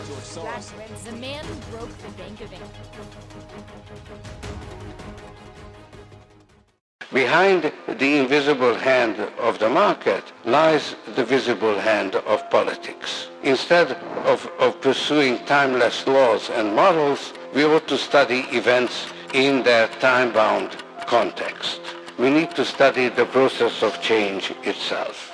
George Soros. The man who broke the Bank of England. Behind the invisible hand of the market lies the visible hand of politics. Instead of pursuing timeless laws and models, we ought to study events in their time-bound context. We need to study the process of change itself.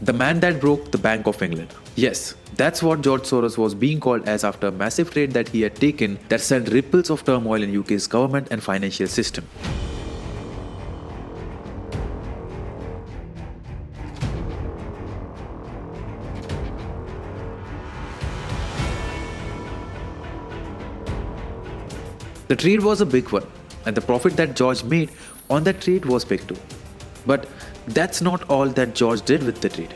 The man that broke the Bank of England. Yes, that's what George Soros was being called as after a massive trade that he had taken that sent ripples of turmoil in UK's government and financial system. The trade was a big one, and the profit that George made on that trade was big too. But that's not all that George did with the trade.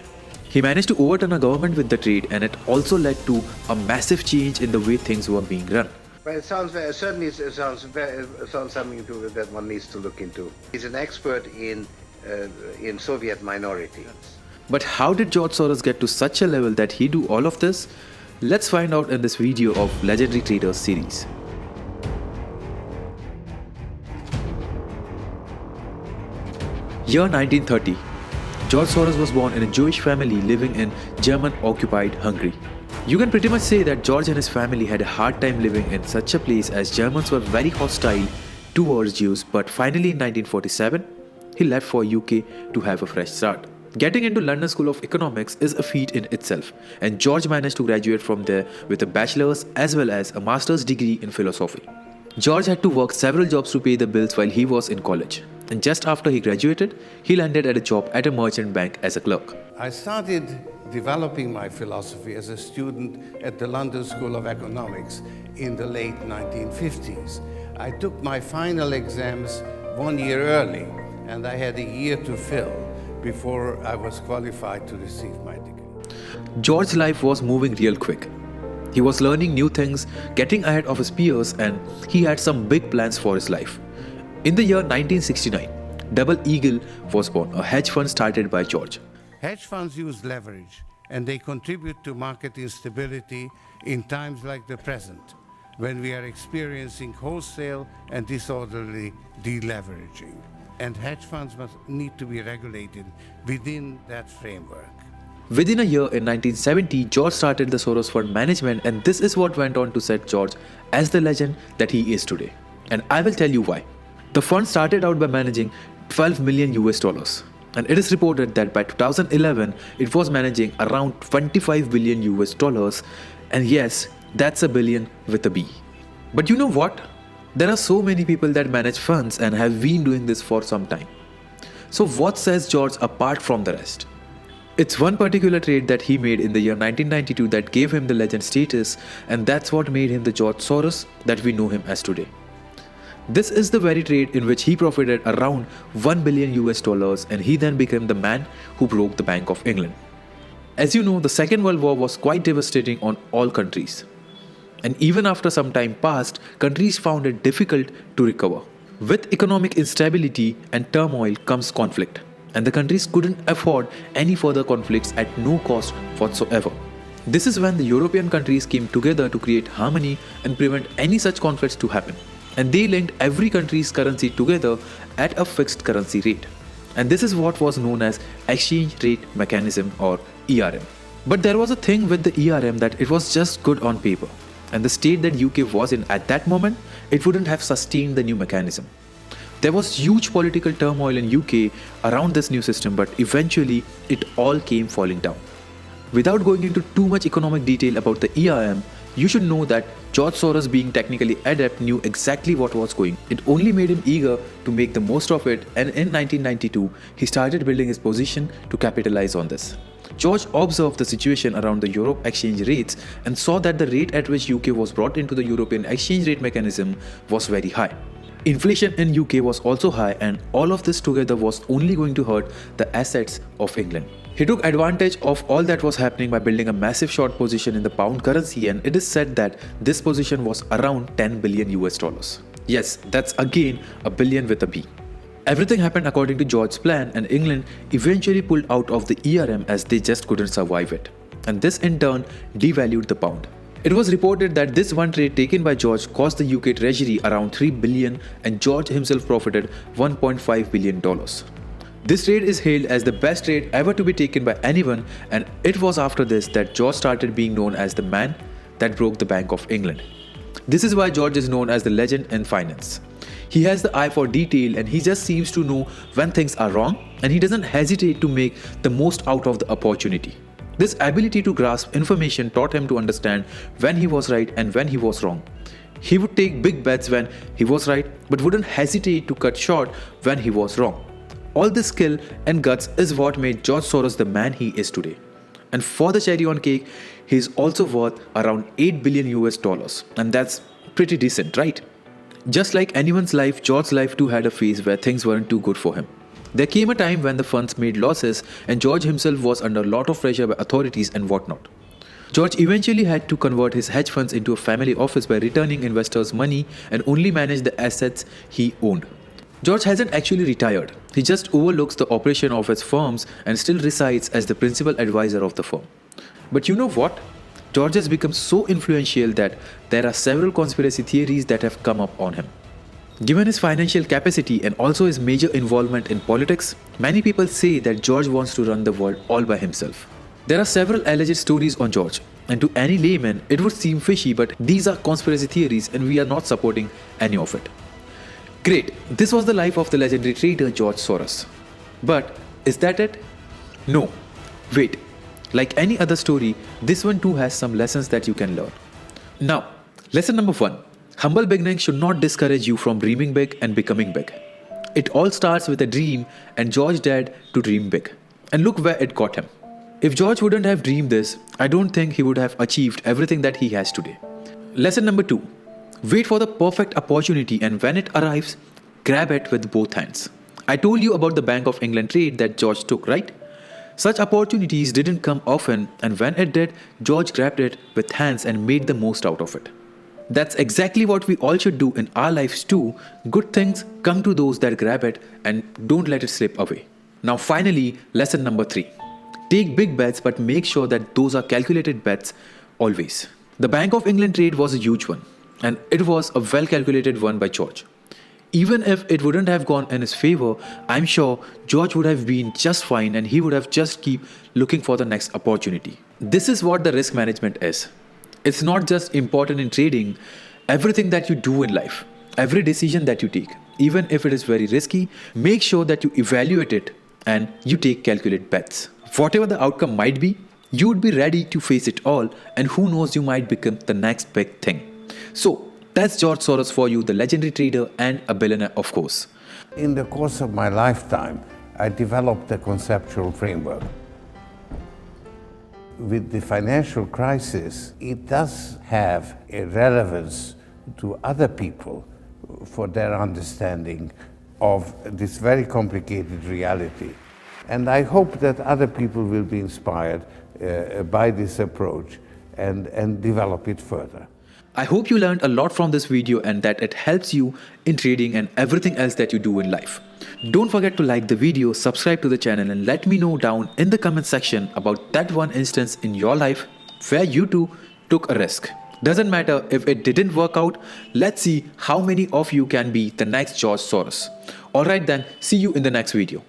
He managed to overturn a government with the trade, and it also led to a massive change in the way things were being run. Well, it sounds something that one needs to look into. He's an expert in Soviet minorities. But how did George Soros get to such a level that he do all of this? Let's find out in this video of Legendary Traders series. Year 1930. George Soros was born in a Jewish family living in German-occupied Hungary. You can pretty much say that George and his family had a hard time living in such a place as Germans were very hostile towards Jews, but finally in 1947, he left for UK to have a fresh start. Getting into London School of Economics is a feat in itself, and George managed to graduate from there with a bachelor's as well as a master's degree in philosophy. George had to work several jobs to pay the bills while he was in college. And just after he graduated, he landed at a job at a merchant bank as a clerk. I started developing my philosophy as a student at the London School of Economics in the late 1950s. I took my final exams 1 year early, and I had a year to fill before I was qualified to receive my degree. George's life was moving real quick. He was learning new things, getting ahead of his peers, and he had some big plans for his life. In the year 1969, Double Eagle was born, a hedge fund started by George. Hedge funds use leverage, and they contribute to market instability in times like the present, when we are experiencing wholesale and disorderly deleveraging. And hedge funds must need to be regulated within that framework. Within a year in 1970, George started the Soros Fund Management, and this is what went on to set George as the legend that he is today. And I will tell you why. The fund started out by managing 12 million US dollars, and it is reported that by 2011 it was managing around 25 billion US dollars, and yes, that's a billion with a B. But you know what? There are so many people that manage funds and have been doing this for some time. So what sets George apart from the rest? It's one particular trade that he made in the year 1992 that gave him the legend status, and that's what made him the George Soros that we know him as today. This is the very trade in which he profited around 1 billion US dollars, and he then became the man who broke the Bank of England. As you know, the Second World War was quite devastating on all countries. And even after some time passed, countries found it difficult to recover. With economic instability and turmoil comes conflict, and the countries couldn't afford any further conflicts at no cost whatsoever. This is when the European countries came together to create harmony and prevent any such conflicts to happen. And they linked every country's currency together at a fixed currency rate. And this is what was known as exchange rate mechanism, or ERM. But there was a thing with the ERM that it was just good on paper. And the state that UK was in at that moment, it wouldn't have sustained the new mechanism. There was huge political turmoil in UK around this new system, but eventually it all came falling down. Without going into too much economic detail about the ERM, you should know that George Soros, being technically adept, knew exactly what was going. It only made him eager to make the most of it, and in 1992, he started building his position to capitalize on this. George observed the situation around the Europe exchange rates and saw that the rate at which UK was brought into the European exchange rate mechanism was very high. Inflation in UK was also high, and all of this together was only going to hurt the assets of England. He took advantage of all that was happening by building a massive short position in the pound currency, and it is said that this position was around 10 billion US dollars. Yes, that's again a billion with a B. Everything happened according to George's plan, and England eventually pulled out of the ERM as they just couldn't survive it. And this in turn devalued the pound. It was reported that this one trade taken by George cost the UK Treasury around 3 billion and George himself profited $1.5 billion. This trade is hailed as the best trade ever to be taken by anyone, and it was after this that George started being known as the man that broke the Bank of England. This is why George is known as the legend in finance. He has the eye for detail and he just seems to know when things are wrong, and he doesn't hesitate to make the most out of the opportunity. This ability to grasp information taught him to understand when he was right and when he was wrong. He would take big bets when he was right, but wouldn't hesitate to cut short when he was wrong. All this skill and guts is what made George Soros the man he is today. And for the cherry on cake, he is also worth around 8 billion US dollars, and that's pretty decent, right? Just like anyone's life, George's life too had a phase where things weren't too good for him. There came a time when the funds made losses and George himself was under a lot of pressure by authorities and whatnot. George eventually had to convert his hedge funds into a family office by returning investors' money and only manage the assets he owned. George hasn't actually retired. He just overlooks the operation of his firms and still resides as the principal advisor of the firm. But you know what? George has become so influential that there are several conspiracy theories that have come up on him. Given his financial capacity and also his major involvement in politics, many people say that George wants to run the world all by himself. There are several alleged stories on George, and to any layman it would seem fishy, but these are conspiracy theories and we are not supporting any of it. Great, this was the life of the legendary trader George Soros. But is that it? No. Wait. Like any other story, this one too has some lessons that you can learn. Now, lesson number 1. Humble beginnings should not discourage you from dreaming big and becoming big. It all starts with a dream, and George dared to dream big. And look where it got him. If George wouldn't have dreamed this, I don't think he would have achieved everything that he has today. Lesson number 2. Wait for the perfect opportunity, and when it arrives, grab it with both hands. I told you about the Bank of England trade that George took, right? Such opportunities didn't come often, and when it did, George grabbed it with hands and made the most out of it. That's exactly what we all should do in our lives too. Good things come to those that grab it and don't let it slip away. Now finally, lesson number 3. Take big bets, but make sure that those are calculated bets always. The Bank of England trade was a huge one, and it was a well calculated one by George. Even if it wouldn't have gone in his favor, I'm sure George would have been just fine and he would have just keep looking for the next opportunity. This is what the risk management is. It's not just important in trading. Everything that you do in life, every decision that you take, even if it is very risky, make sure that you evaluate it and you take calculated bets. Whatever the outcome might be, you would be ready to face it all, and who knows, you might become the next big thing. So that's George Soros for you, the legendary trader and a billionaire, of course. In the course of my lifetime, I developed a conceptual framework. With the financial crisis, it does have a relevance to other people for their understanding of this very complicated reality. And I hope that other people will be inspired by this approach and develop it further. I hope you learned a lot from this video and that it helps you in trading and everything else that you do in life. Don't forget to like the video, subscribe to the channel, and let me know down in the comment section about that one instance in your life where you too took a risk. Doesn't matter if it didn't work out, let's see how many of you can be the next George Soros. Alright then, see you in the next video.